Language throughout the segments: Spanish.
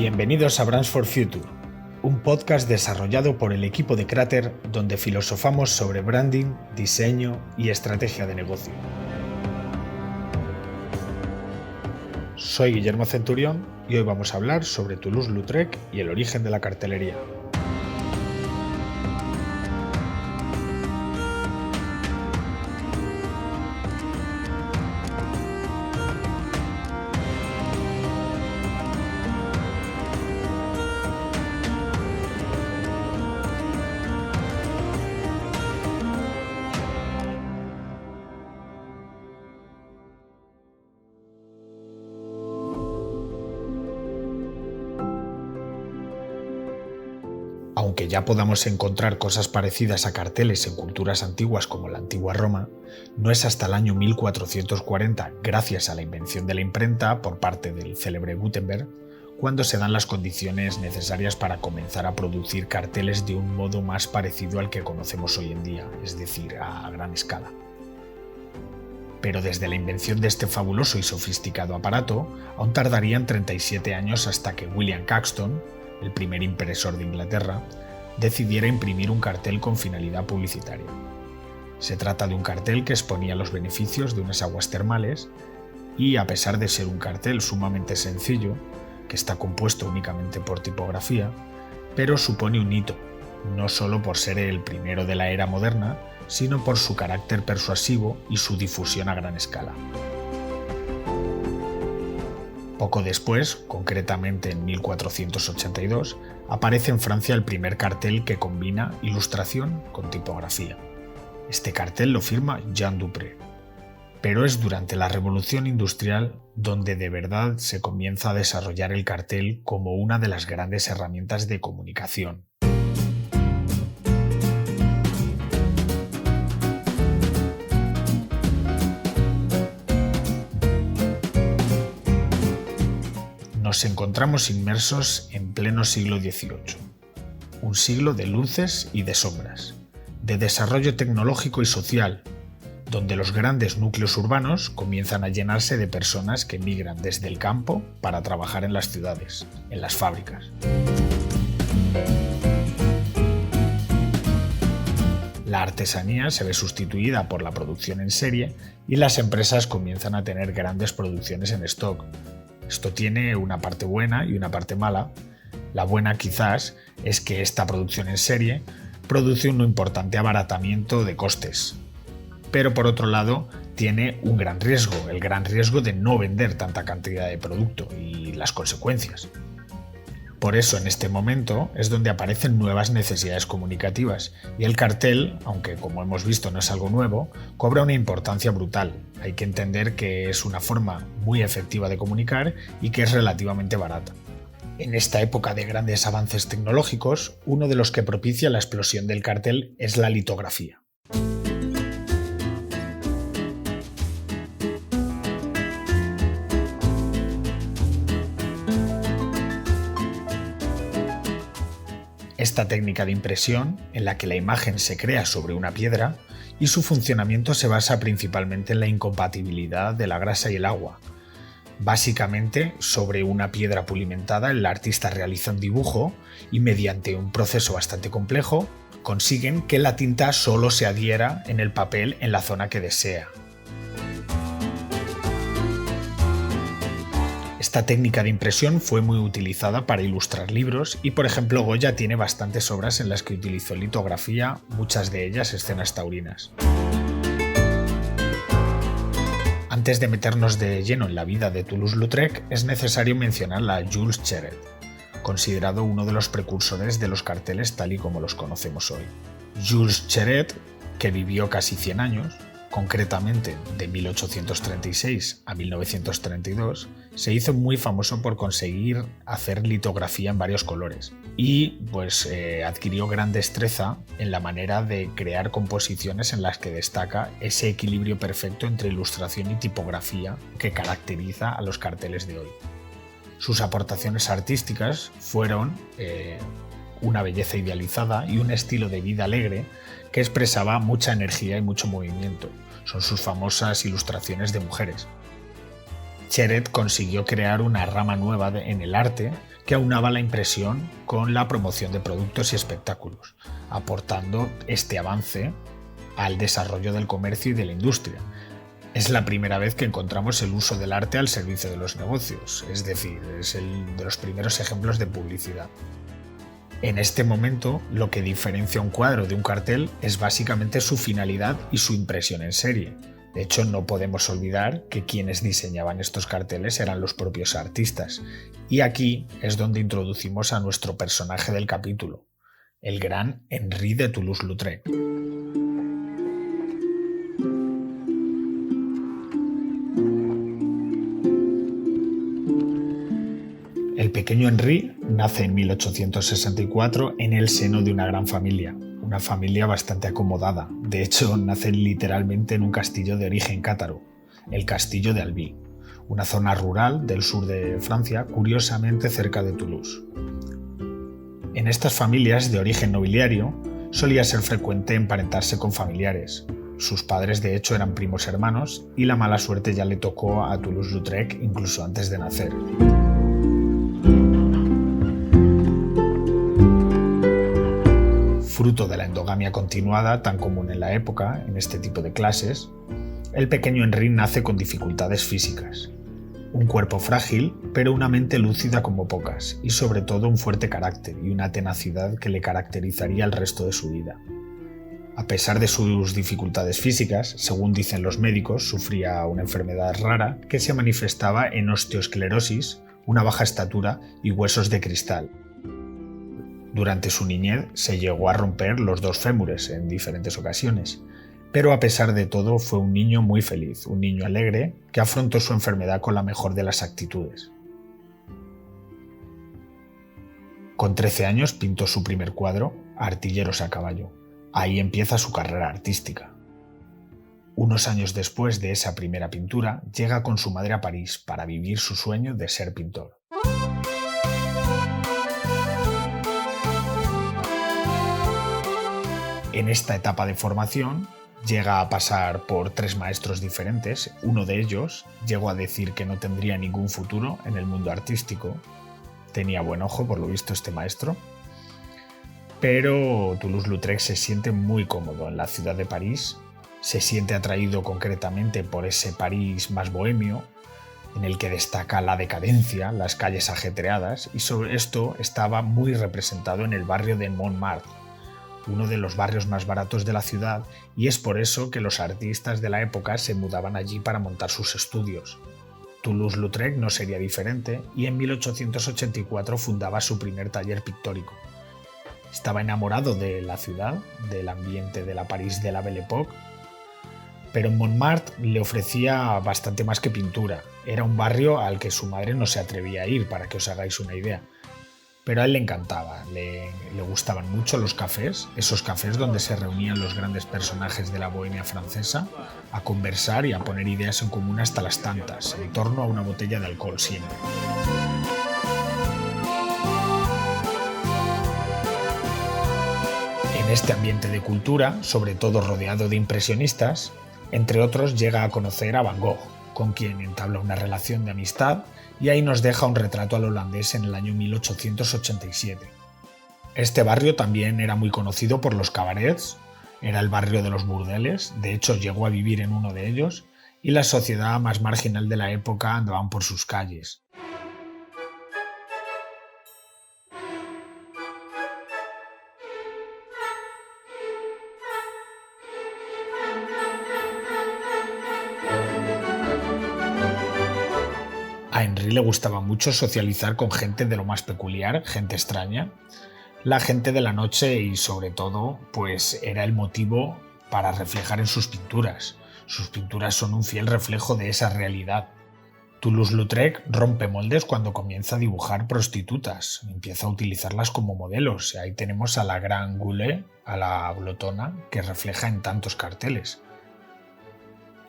Bienvenidos a Brands for Future, un podcast desarrollado por el equipo de Crater donde filosofamos sobre branding, diseño y estrategia de negocio. Soy Guillermo Centurión y hoy vamos a hablar sobre Toulouse-Lautrec y el origen de la cartelería. Aunque ya podamos encontrar cosas parecidas a carteles en culturas antiguas como la antigua Roma, no es hasta el año 1440, gracias a la invención de la imprenta por parte del célebre Gutenberg, cuando se dan las condiciones necesarias para comenzar a producir carteles de un modo más parecido al que conocemos hoy en día, es decir, a gran escala. Pero desde la invención de este fabuloso y sofisticado aparato, aún tardarían 37 años hasta que William Caxton, el primer impresor de Inglaterra, decidiera imprimir un cartel con finalidad publicitaria. Se trata de un cartel que exponía los beneficios de unas aguas termales y, a pesar de ser un cartel sumamente sencillo, que está compuesto únicamente por tipografía, pero supone un hito, no solo por ser el primero de la era moderna, sino por su carácter persuasivo y su difusión a gran escala. Poco después, concretamente en 1482, aparece en Francia el primer cartel que combina ilustración con tipografía. Este cartel lo firma Jean Dupré. Pero es durante la Revolución Industrial donde de verdad se comienza a desarrollar el cartel como una de las grandes herramientas de comunicación. Nos encontramos inmersos en pleno siglo XVIII, un siglo de luces y de sombras, de desarrollo tecnológico y social, donde los grandes núcleos urbanos comienzan a llenarse de personas que migran desde el campo para trabajar en las ciudades, en las fábricas. La artesanía se ve sustituida por la producción en serie y las empresas comienzan a tener grandes producciones en stock. Esto tiene una parte buena y una parte mala. La buena quizás es que esta producción en serie produce un importante abaratamiento de costes. Pero por otro lado tiene un gran riesgo, el gran riesgo de no vender tanta cantidad de producto y las consecuencias. Por eso en este momento es donde aparecen nuevas necesidades comunicativas y el cartel, aunque como hemos visto no es algo nuevo, cobra una importancia brutal. Hay que entender que es una forma muy efectiva de comunicar y que es relativamente barata. En esta época de grandes avances tecnológicos, uno de los que propicia la explosión del cartel es la litografía. Esta técnica de impresión, en la que la imagen se crea sobre una piedra, y su funcionamiento se basa principalmente en la incompatibilidad de la grasa y el agua. Básicamente, sobre una piedra pulimentada, el artista realiza un dibujo y mediante un proceso bastante complejo consiguen que la tinta solo se adhiera en el papel en la zona que desea. Esta técnica de impresión fue muy utilizada para ilustrar libros y, por ejemplo, Goya tiene bastantes obras en las que utilizó litografía, muchas de ellas escenas taurinas. Antes de meternos de lleno en la vida de Toulouse-Lautrec, es necesario mencionar a Jules Chéret, considerado uno de los precursores de los carteles tal y como los conocemos hoy. Jules Chéret, que vivió casi 100 años, concretamente de 1836 a 1932, se hizo muy famoso por conseguir hacer litografía en varios colores y adquirió gran destreza en la manera de crear composiciones en las que destaca ese equilibrio perfecto entre ilustración y tipografía que caracteriza a los carteles de hoy. Sus aportaciones artísticas fueron una belleza idealizada y un estilo de vida alegre que expresaba mucha energía y mucho movimiento. Son sus famosas ilustraciones de mujeres. Chéret consiguió crear una rama nueva en el arte que aunaba la impresión con la promoción de productos y espectáculos, aportando este avance al desarrollo del comercio y de la industria. Es la primera vez que encontramos el uso del arte al servicio de los negocios, es decir, es el de los primeros ejemplos de publicidad. En este momento, lo que diferencia un cuadro de un cartel es básicamente su finalidad y su impresión en serie. De hecho, no podemos olvidar que quienes diseñaban estos carteles eran los propios artistas. Y aquí es donde introducimos a nuestro personaje del capítulo, el gran Henri de Toulouse-Lautrec. El pequeño Henri nace en 1864 en el seno de una gran familia, una familia bastante acomodada. De hecho, nace literalmente en un castillo de origen cátaro, el castillo de Albi, una zona rural del sur de Francia, curiosamente cerca de Toulouse. En estas familias de origen nobiliario solía ser frecuente emparentarse con familiares. Sus padres, de hecho, eran primos hermanos y la mala suerte ya le tocó a Toulouse-Lautrec incluso antes de nacer. Fruto de la endogamia continuada tan común en la época, en este tipo de clases, el pequeño Henri nace con dificultades físicas. Un cuerpo frágil, pero una mente lúcida como pocas, y sobre todo un fuerte carácter y una tenacidad que le caracterizaría el resto de su vida. A pesar de sus dificultades físicas, según dicen los médicos, sufría una enfermedad rara que se manifestaba en osteoesclerosis, una baja estatura y huesos de cristal. Durante su niñez se llegó a romper los 2 fémures en diferentes ocasiones, pero a pesar de todo fue un niño muy feliz, un niño alegre que afrontó su enfermedad con la mejor de las actitudes. Con 13 años pintó su primer cuadro, Artilleros a caballo. Ahí empieza su carrera artística. Unos años después de esa primera pintura, llega con su madre a París para vivir su sueño de ser pintor. En esta etapa de formación, llega a pasar por 3 maestros diferentes. Uno de ellos llegó a decir que no tendría ningún futuro en el mundo artístico. Tenía buen ojo, por lo visto, este maestro. Pero Toulouse-Lautrec se siente muy cómodo en la ciudad de París. Se siente atraído concretamente por ese París más bohemio, en el que destaca la decadencia, las calles ajetreadas, y sobre esto estaba muy representado en el barrio de Montmartre, uno de los barrios más baratos de la ciudad, y es por eso que los artistas de la época se mudaban allí para montar sus estudios. Toulouse-Lautrec no sería diferente y en 1884 fundaba su primer taller pictórico. Estaba enamorado de la ciudad, del ambiente de la París de la Belle Époque, pero en Montmartre le ofrecía bastante más que pintura. Era un barrio al que su madre no se atrevía a ir, para que os hagáis una idea. Pero a él le encantaba, le gustaban mucho los cafés, esos cafés donde se reunían los grandes personajes de la bohemia francesa a conversar y a poner ideas en común hasta las tantas, en torno a una botella de alcohol siempre. En este ambiente de cultura, sobre todo rodeado de impresionistas, entre otros llega a conocer a Van Gogh, con quien entabla una relación de amistad, y ahí nos deja un retrato al holandés en el año 1887. Este barrio también era muy conocido por los cabarets, era el barrio de los burdeles, de hecho llegó a vivir en uno de ellos, y la sociedad más marginal de la época andaban por sus calles. A Henri le gustaba mucho socializar con gente de lo más peculiar, gente extraña. La gente de la noche y sobre todo, pues era el motivo para reflejar en sus pinturas. Sus pinturas son un fiel reflejo de esa realidad. Toulouse-Lautrec rompe moldes cuando comienza a dibujar prostitutas, empieza a utilizarlas como modelos. Ahí tenemos a la Gran Goulet, a la glotona, que refleja en tantos carteles.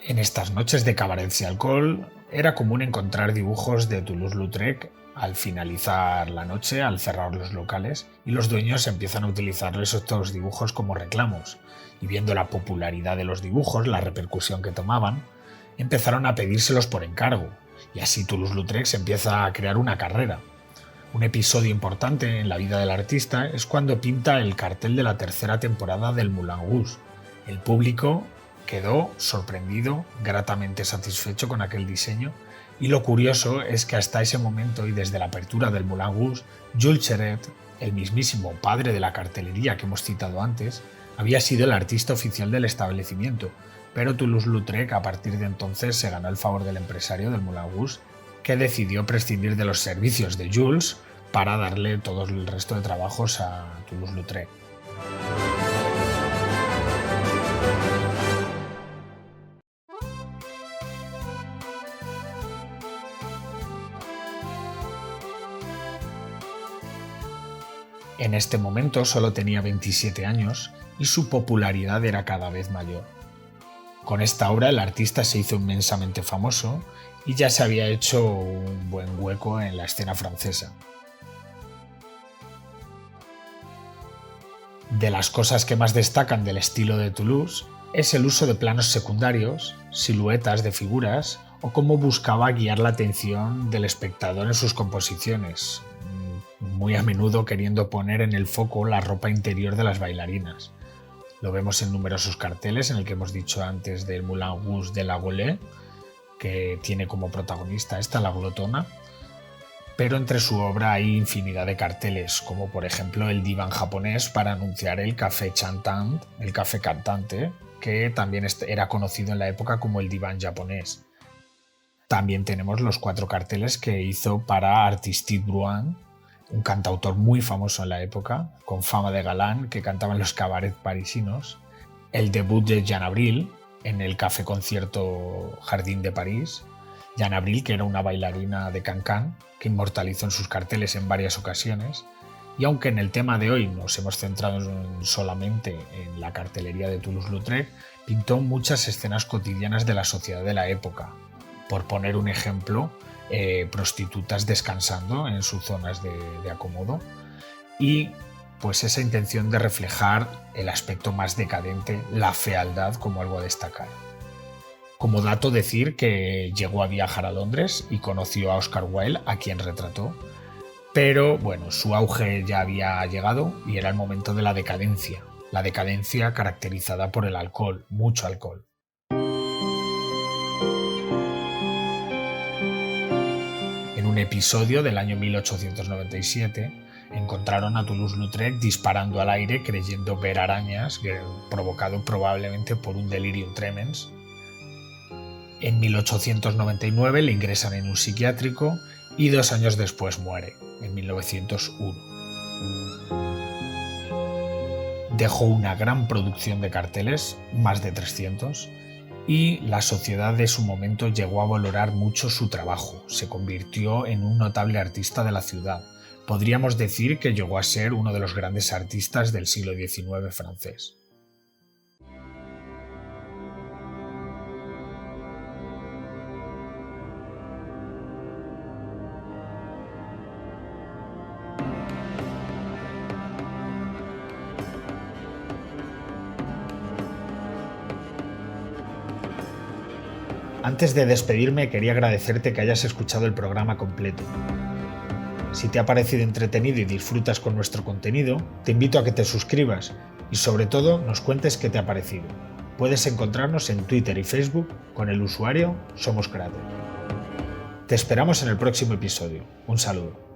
En estas noches de cabarets y alcohol era común encontrar dibujos de Toulouse-Lautrec al finalizar la noche, al cerrar los locales, y los dueños empiezan a utilizar estos dibujos como reclamos. Y viendo la popularidad de los dibujos, la repercusión que tomaban, empezaron a pedírselos por encargo, y así Toulouse-Lautrec se empieza a crear una carrera. Un episodio importante en la vida del artista es cuando pinta el cartel de la tercera temporada del Moulin Rouge. El público quedó sorprendido, gratamente satisfecho con aquel diseño, y lo curioso es que hasta ese momento y desde la apertura del Moulin Rouge, Jules Chéret, el mismísimo padre de la cartelería que hemos citado antes, había sido el artista oficial del establecimiento, pero Toulouse-Lautrec a partir de entonces se ganó el favor del empresario del Moulin Rouge, que decidió prescindir de los servicios de Jules para darle todo el resto de trabajos a Toulouse-Lautrec. En este momento solo tenía 27 años y su popularidad era cada vez mayor. Con esta obra el artista se hizo inmensamente famoso y ya se había hecho un buen hueco en la escena francesa. De las cosas que más destacan del estilo de Toulouse es el uso de planos secundarios, siluetas de figuras o cómo buscaba guiar la atención del espectador en sus composiciones, muy a menudo queriendo poner en el foco la ropa interior de las bailarinas. Lo vemos en numerosos carteles, en el que hemos dicho antes del Moulin Rouge de la Gaule, que tiene como protagonista la glotona, pero entre su obra hay infinidad de carteles, como por ejemplo el diván japonés para anunciar el café chantant, el café cantante, que también era conocido en la época como el diván japonés. También tenemos los 4 carteles que hizo para Artistide Bruant, un cantautor muy famoso en la época, con fama de galán, que cantaba en los cabarets parisinos, el debut de Jeanne Avril en el café concierto Jardín de París, Jeanne Avril, que era una bailarina de Cancan, que inmortalizó en sus carteles en varias ocasiones, y aunque en el tema de hoy nos hemos centrado solamente en la cartelería de Toulouse-Lautrec, pintó muchas escenas cotidianas de la sociedad de la época. Por poner un ejemplo, prostitutas descansando en sus zonas de acomodo y pues esa intención de reflejar el aspecto más decadente, la fealdad, como algo a destacar. Como dato decir que llegó a viajar a Londres y conoció a Oscar Wilde, a quien retrató, pero bueno, su auge ya había llegado y era el momento de la decadencia caracterizada por el alcohol, mucho alcohol. En un episodio del año 1897 encontraron a Toulouse-Lautrec disparando al aire creyendo ver arañas, provocado probablemente por un delirium tremens. En 1899 le ingresan en un psiquiátrico y 2 años después muere, en 1901. Dejó una gran producción de carteles, más de 300, y la sociedad de su momento llegó a valorar mucho su trabajo. Se convirtió en un notable artista de la ciudad. Podríamos decir que llegó a ser uno de los grandes artistas del siglo XIX francés. Antes de despedirme, quería agradecerte que hayas escuchado el programa completo. Si te ha parecido entretenido y disfrutas con nuestro contenido, te invito a que te suscribas y sobre todo nos cuentes qué te ha parecido. Puedes encontrarnos en Twitter y Facebook con el usuario Somos Cráter. Te esperamos en el próximo episodio. Un saludo.